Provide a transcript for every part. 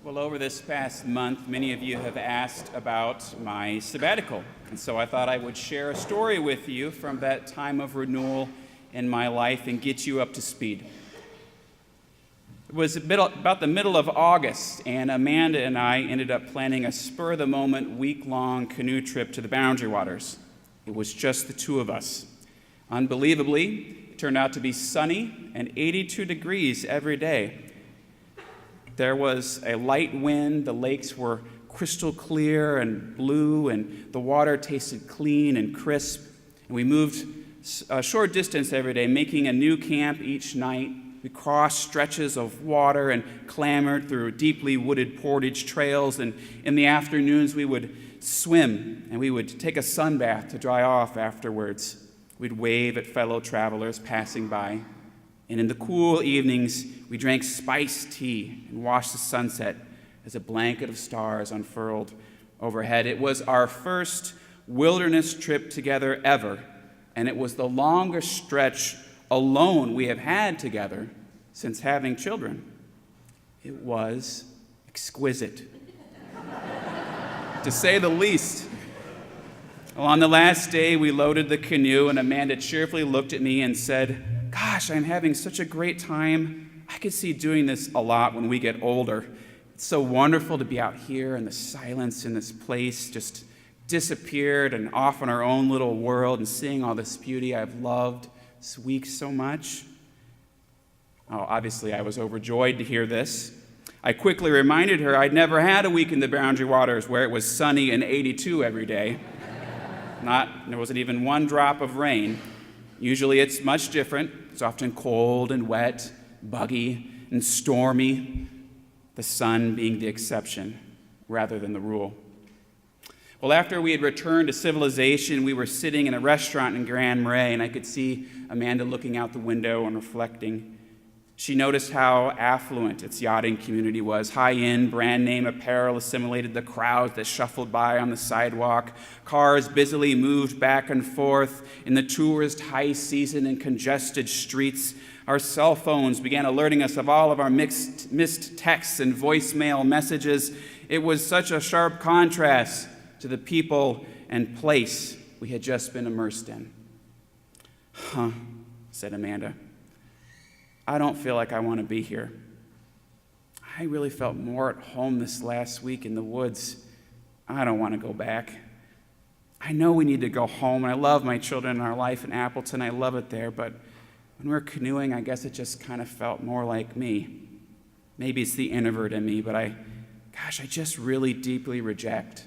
Well, over this past month, many of you have asked about my sabbatical. And so I thought I would share a story with you from that time of renewal in my life and get you up to speed. It was about the middle of August, and Amanda and I ended up planning a spur-of-the-moment, week-long canoe trip to the Boundary Waters. It was just the two of us. Unbelievably, it turned out to be sunny and 82 degrees every day. There was a light wind, the lakes were crystal clear and blue, and the water tasted clean and crisp. And we moved a short distance every day, making a new camp each night. We crossed stretches of water and clambered through deeply wooded portage trails, and in the afternoons we would swim, and we would take a sunbath to dry off afterwards. We'd wave at fellow travelers passing by. And in the cool evenings, we drank spiced tea and watched the sunset as a blanket of stars unfurled overhead. It was our first wilderness trip together ever, and it was the longest stretch alone we have had together since having children. It was exquisite, to say the least. Well, on the last day, we loaded the canoe, and Amanda cheerfully looked at me and said, "Gosh, I'm having such a great time. I could see doing this a lot when we get older. It's so wonderful to be out here in the silence in this place, just disappeared and off in our own little world and seeing all this beauty I've loved this week so much." Oh, obviously, I was overjoyed to hear this. I quickly reminded her I'd never had a week in the Boundary Waters where it was sunny and 82 every day. There wasn't even one drop of rain. Usually it's much different. It's often cold and wet, buggy and stormy, the sun being the exception rather than the rule. Well, after we had returned to civilization, we were sitting in a restaurant in Grand Marais, and I could see Amanda looking out the window and reflecting. She noticed how affluent its yachting community was. High-end, brand-name apparel assimilated the crowds that shuffled by on the sidewalk. Cars busily moved back and forth in the tourist high season in congested streets. Our cell phones began alerting us of all of our missed texts and voicemail messages. It was such a sharp contrast to the people and place we had just been immersed in. "Huh," said Amanda. "I don't feel like I want to be here. I really felt more at home this last week in the woods. I don't want to go back. I know we need to go home, and I love my children and our life in Appleton. I love it there, but when we're canoeing, I guess it just kind of felt more like me. Maybe it's the introvert in me, but I just really deeply reject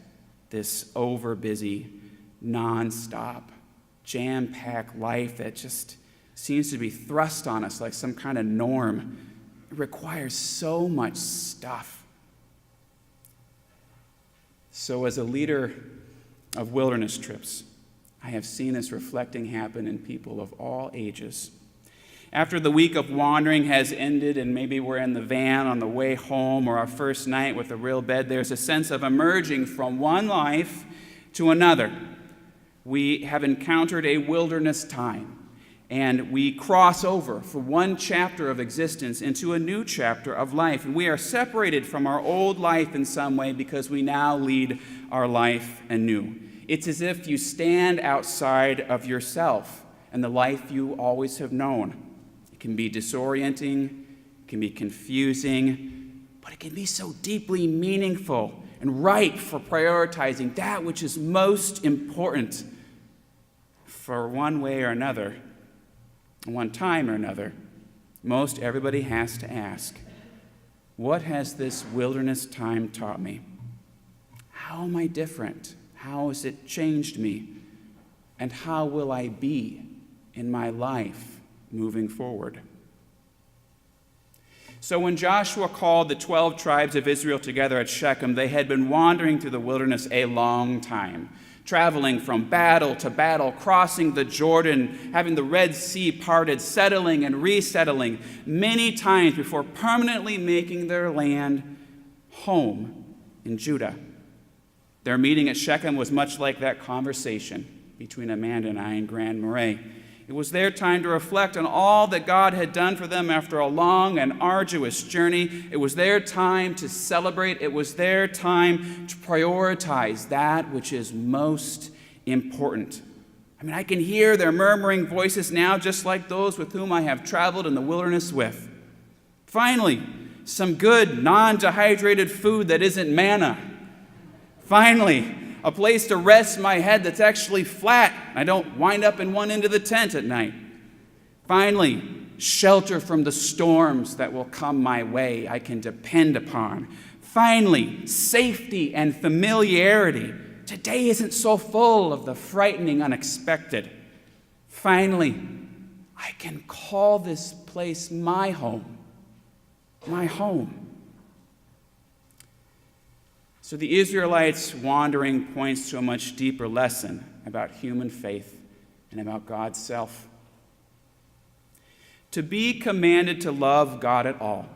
this over-busy, non-stop, jam-packed life that just seems to be thrust on us like some kind of norm. It requires so much stuff." So as a leader of wilderness trips, I have seen this reflecting happen in people of all ages. After the week of wandering has ended and maybe we're in the van on the way home or our first night with a real bed, there's a sense of emerging from one life to another. We have encountered a wilderness time, and we cross over from one chapter of existence into a new chapter of life. And we are separated from our old life in some way because we now lead our life anew. It's as if you stand outside of yourself and the life you always have known. It can be disorienting, it can be confusing, but it can be so deeply meaningful and ripe for prioritizing that which is most important. For one way or another, one time or another, most everybody has to ask, what has this wilderness time taught me? How am I different? How has it changed me? And how will I be in my life moving forward? So when Joshua called the 12 tribes of Israel together at Shechem, they had been wandering through the wilderness a long time, traveling from battle to battle, crossing the Jordan, having the Red Sea parted, settling and resettling many times before permanently making their land home in Judah. Their meeting at Shechem was much like that conversation between Amanda and I in Grand Marais. It It was their time to reflect on all that God had done for them after a long and arduous journey. It was their time to celebrate. It was their time to prioritize that which is most important. I mean, I can hear their murmuring voices now, just like those with whom I have traveled in the wilderness with. Finally, some good, non-dehydrated food that isn't manna. Finally, a place to rest my head that's actually flat. I don't wind up in one end of the tent at night. Finally, shelter from the storms that will come my way I can depend upon. Finally, safety and familiarity. Today isn't so full of the frightening unexpected. Finally, I can call this place my home. My home. So the Israelites' wandering points to a much deeper lesson about human faith and about God's self. To be commanded to love God at all,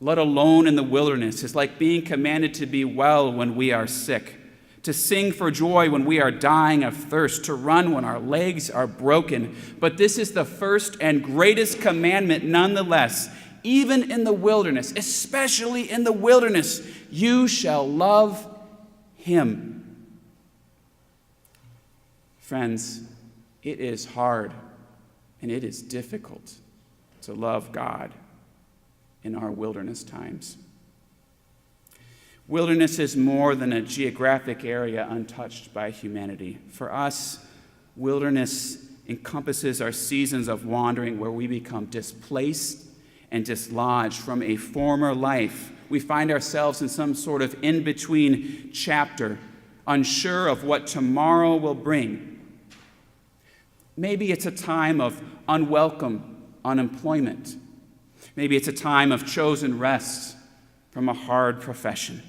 let alone in the wilderness, is like being commanded to be well when we are sick, to sing for joy when we are dying of thirst, to run when our legs are broken. But this is the first and greatest commandment nonetheless. Even in the wilderness, especially in the wilderness, you shall love him. Friends, it is hard and it is difficult to love God in our wilderness times. Wilderness is more than a geographic area untouched by humanity. For us, wilderness encompasses our seasons of wandering where we become displaced and dislodged from a former life. We find ourselves in some sort of in-between chapter, unsure of what tomorrow will bring. Maybe it's a time of unwelcome unemployment. Maybe it's a time of chosen rest from a hard profession.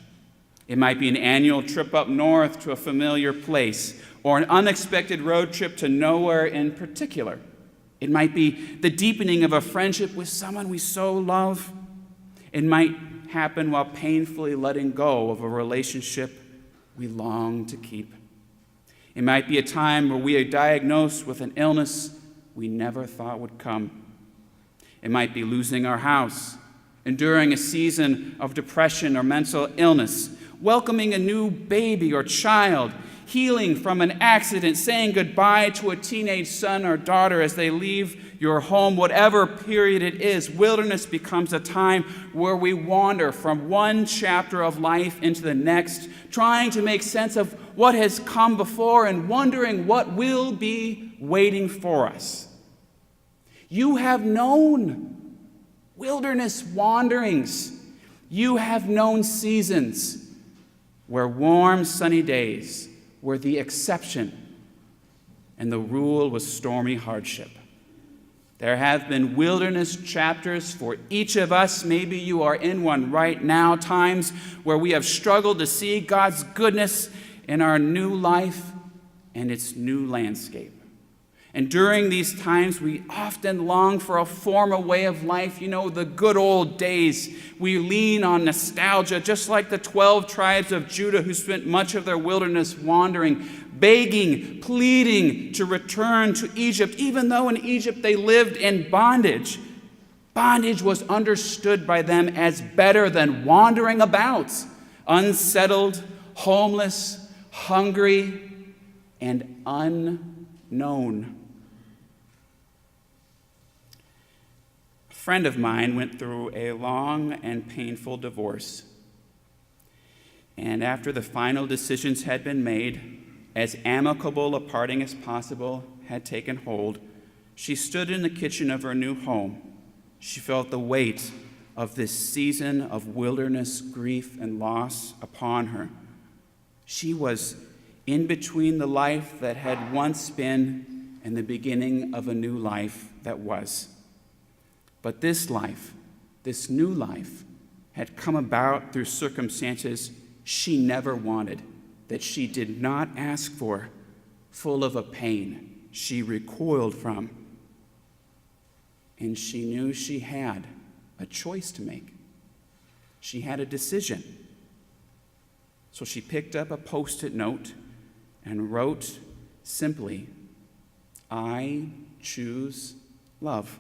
It might be an annual trip up north to a familiar place, or an unexpected road trip to nowhere in particular. It might be the deepening of a friendship with someone we so love. It might happen while painfully letting go of a relationship we long to keep. It might be a time where we are diagnosed with an illness we never thought would come. It might be losing our house, enduring a season of depression or mental illness, welcoming a new baby or child, healing from an accident, saying goodbye to a teenage son or daughter as they leave your home. Whatever period it is, wilderness becomes a time where we wander from one chapter of life into the next, trying to make sense of what has come before and wondering what will be waiting for us. You have known wilderness wanderings. You have known seasons where warm, sunny days were the exception, and the rule was stormy hardship. There have been wilderness chapters for each of us. Maybe you are in one right now, times where we have struggled to see God's goodness in our new life and its new landscape. And during these times, we often long for a former way of life, the good old days. We lean on nostalgia, just like the 12 tribes of Judah who spent much of their wilderness wandering, begging, pleading to return to Egypt, even though in Egypt they lived in bondage. Bondage was understood by them as better than wandering about, unsettled, homeless, hungry, and unknown. A friend of mine went through a long and painful divorce. And after the final decisions had been made, as amicable a parting as possible had taken hold, she stood in the kitchen of her new home. She felt the weight of this season of wilderness grief and loss upon her. She was in between the life that had once been and the beginning of a new life that was. But this life, this new life, had come about through circumstances she never wanted, that she did not ask for, full of a pain she recoiled from. And she knew she had a choice to make. She had a decision. So she picked up a Post-it note and wrote simply, I choose love.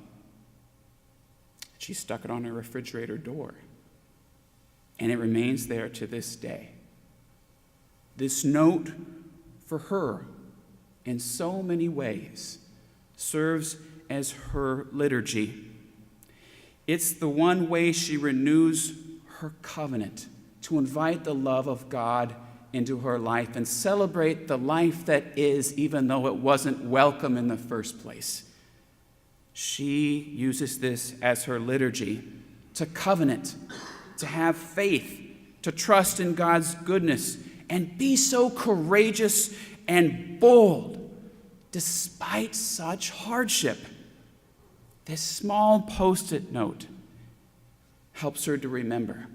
She stuck it on her refrigerator door, and it remains there to this day. This note for her, in so many ways, serves as her liturgy. It's the one way she renews her covenant to invite the love of God into her life and celebrate the life that is, even though it wasn't welcome in the first place. She uses this as her liturgy to covenant, to have faith, to trust in God's goodness, and be so courageous and bold despite such hardship. This small post-it note helps her to remember,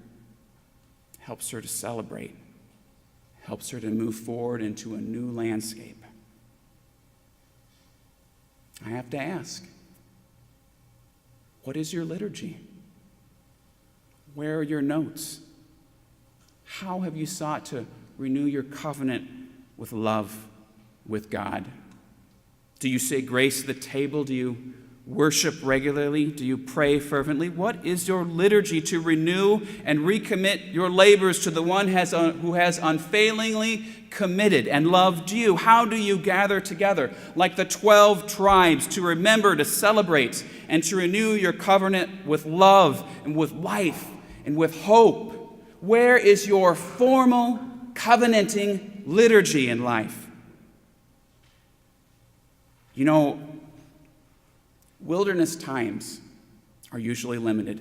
helps her to celebrate, helps her to move forward into a new landscape. I have to ask, what is your liturgy? Where are your notes? How have you sought to renew your covenant with love with God? Do you say grace at the table? Do you worship regularly? Do you pray fervently? What is your liturgy to renew and recommit your labors to the one who has unfailingly committed and loved you? How do you gather together like the 12 tribes to remember, to celebrate, and to renew your covenant with love and with life and with hope? Where is your formal covenanting liturgy in life? You know, wilderness times are usually limited.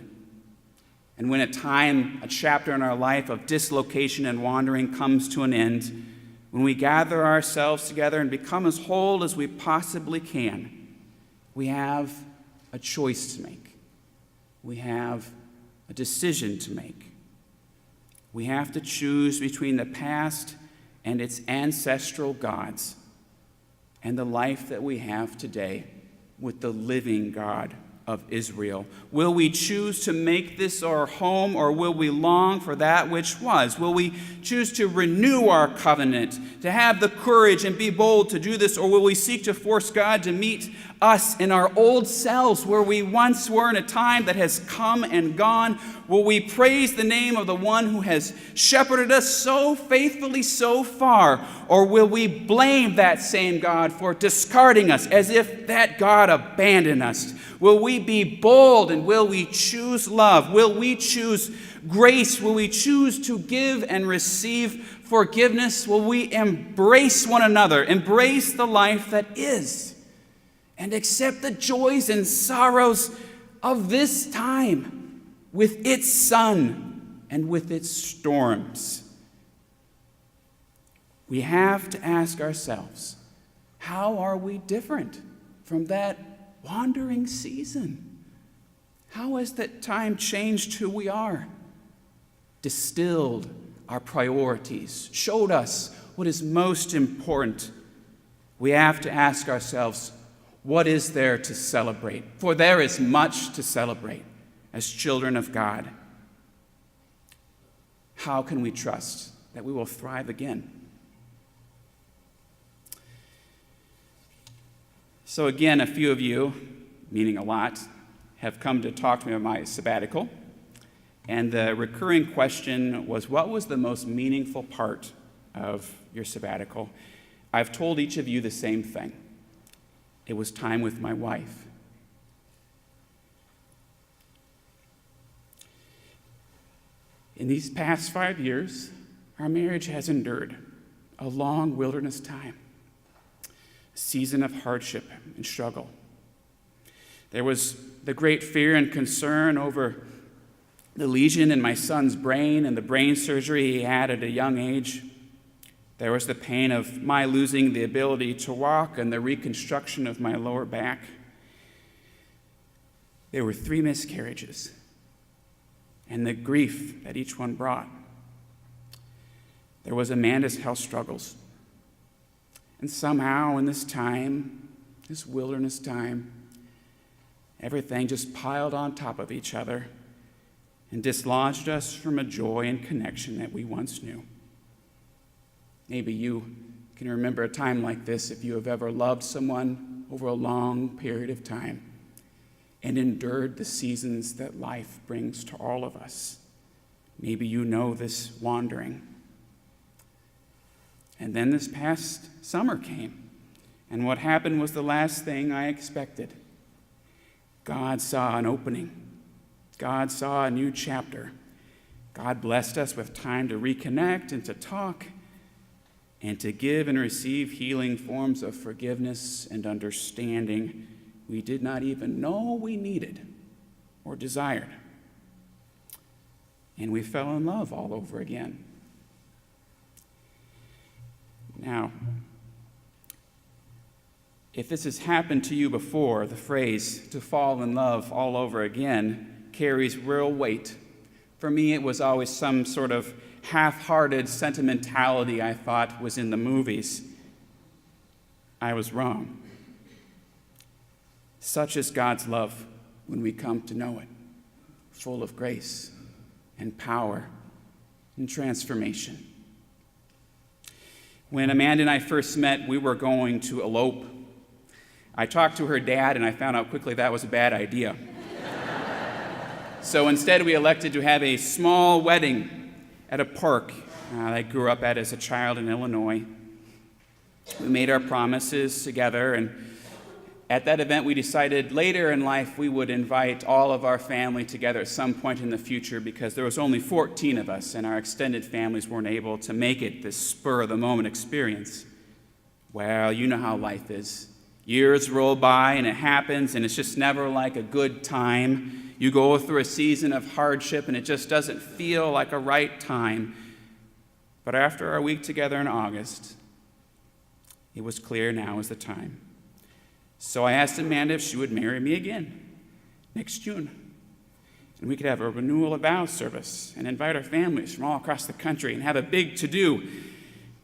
And when a chapter in our life of dislocation and wandering comes to an end, when we gather ourselves together and become as whole as we possibly can, we have a choice to make. We have a decision to make. We have to choose between the past and its ancestral gods and the life that we have today with the living God of Israel. Will we choose to make this our home, or will we long for that which was? Will we choose to renew our covenant, to have the courage and be bold to do this, or will we seek to force God to meet us in our old selves where we once were in a time that has come and gone? Will we praise the name of the one who has shepherded us so faithfully so far, or will we blame that same God for discarding us as if that God abandoned us? Will we be bold, and will we choose love? Will we choose grace? Will we choose to give and receive forgiveness? Will we embrace one another, embrace the life that is, and accept the joys and sorrows of this time with its sun and with its storms? We have to ask ourselves, how are we different from that wandering season? How has that time changed who we are? Distilled our priorities, showed us what is most important. We have to ask ourselves, what is there to celebrate? For there is much to celebrate as children of God. How can we trust that we will thrive again? So again, a few of you, meaning a lot, have come to talk to me about my sabbatical. And the recurring question was, what was the most meaningful part of your sabbatical? I've told each of you the same thing. It was time with my wife. In these past 5 years, our marriage has endured a long wilderness time, a season of hardship and struggle. There was the great fear and concern over the lesion in my son's brain and the brain surgery he had at a young age. There was the pain of my losing the ability to walk and the reconstruction of my lower back. There were 3 miscarriages and the grief that each one brought. There was Amanda's health struggles. And somehow in this time, this wilderness time, everything just piled on top of each other and dislodged us from a joy and connection that we once knew. Maybe you can remember a time like this if you have ever loved someone over a long period of time and endured the seasons that life brings to all of us. Maybe you know this wandering. And then this past summer came, and what happened was the last thing I expected. God saw an opening. God saw a new chapter. God blessed us with time to reconnect and to talk and to give and receive healing forms of forgiveness and understanding we did not even know we needed or desired. And we fell in love all over again. Now, if this has happened to you before, the phrase to fall in love all over again carries real weight. For me, it was always some sort of half-hearted sentimentality I thought was in the movies. I was wrong. Such is God's love when we come to know it, full of grace and power and transformation. When Amanda and I first met, we were going to elope. I talked to her dad, and I found out quickly that was a bad idea. So instead, we elected to have a small wedding at a park that I grew up at as a child in Illinois. We made our promises together, and at that event, we decided later in life we would invite all of our family together at some point in the future because there was only 14 of us, and our extended families weren't able to make it this spur-of-the-moment experience. Well, you know how life is. Years roll by, and it happens, and it's just never like a good time. You go through a season of hardship, and it just doesn't feel like a right time. But after our week together in August, it was clear now was the time. So I asked Amanda if she would marry me again next June. And we could have a renewal of vows service and invite our families from all across the country and have a big to-do.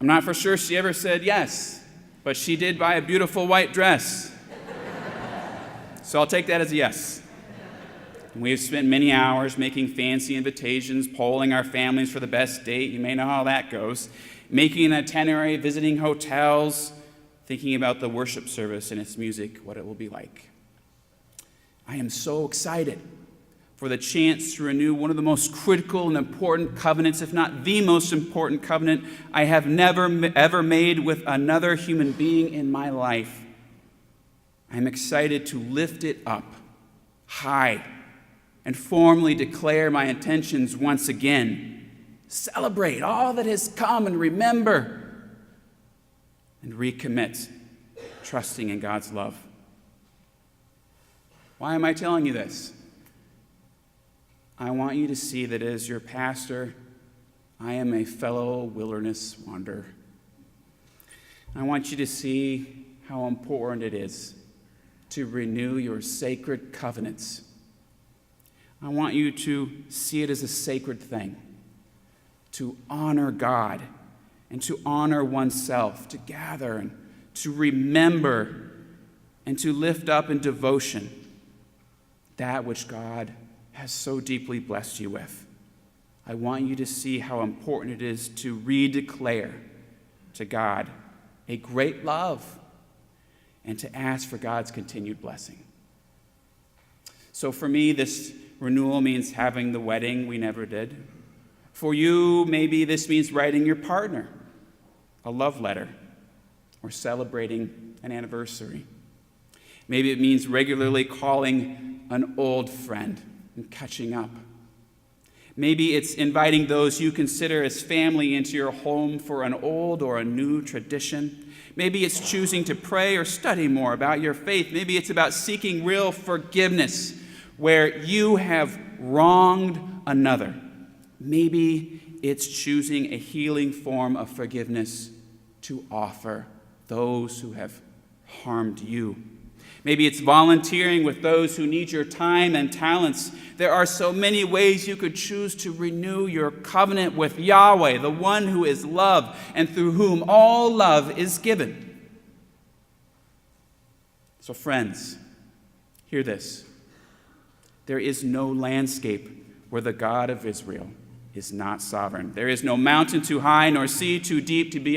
I'm not for sure she ever said yes, but she did buy a beautiful white dress. So I'll take that as a yes. And we have spent many hours making fancy invitations, polling our families for the best date. You may know how that goes. Making an itinerary, visiting hotels, thinking about the worship service and its music, what it will be like. I am so excited for the chance to renew one of the most critical and important covenants, if not the most important covenant I have never ever made with another human being in my life. I'm excited to lift it up high and formally declare my intentions once again. Celebrate all that has come and remember and recommit, trusting in God's love. Why am I telling you this? I want you to see that as your pastor, I am a fellow wilderness wanderer. I want you to see how important it is to renew your sacred covenants. I want you to see it as a sacred thing, to honor God and to honor oneself, to gather and to remember and to lift up in devotion that which God has so deeply blessed you with. I want you to see how important it is to redeclare to God a great love and to ask for God's continued blessing. So for me, this renewal means having the wedding we never did. For you, maybe this means writing your partner a love letter or celebrating an anniversary. Maybe it means regularly calling an old friend and catching up. Maybe it's inviting those you consider as family into your home for an old or a new tradition. Maybe it's choosing to pray or study more about your faith. Maybe it's about seeking real forgiveness where you have wronged another. Maybe it's choosing a healing form of forgiveness to offer those who have harmed you. Maybe it's volunteering with those who need your time and talents. There are so many ways you could choose to renew your covenant with Yahweh, the one who is love and through whom all love is given. So friends, hear this. There is no landscape where the God of Israel is not sovereign. There is no mountain too high nor sea too deep to be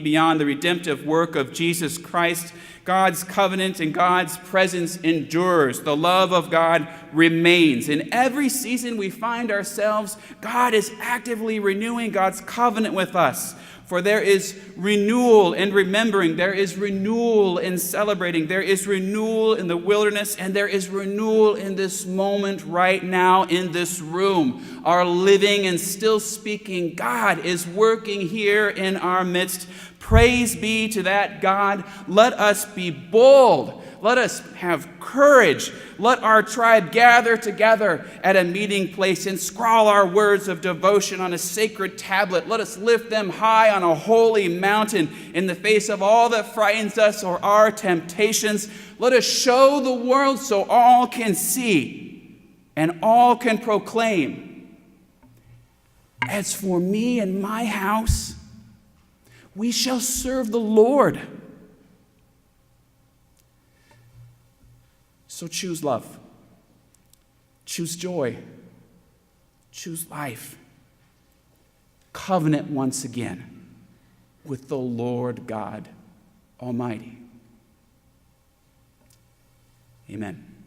beyond the redemptive work of Jesus Christ. God's covenant and God's presence endures. The love of God remains. In every season we find ourselves, God is actively renewing God's covenant with us. For there is renewal in remembering, there is renewal in celebrating, there is renewal in the wilderness, and there is renewal in this moment right now in this room. Our living and still speaking God is working here in our midst. Praise be to that God. Let us be bold. Let us have courage. Let our tribe gather together at a meeting place and scrawl our words of devotion on a sacred tablet. Let us lift them high on a holy mountain in the face of all that frightens us or our temptations. Let us show the world so all can see and all can proclaim. As for me and my house, we shall serve the Lord. So choose love, choose joy, choose life. Covenant once again with the Lord God Almighty. Amen.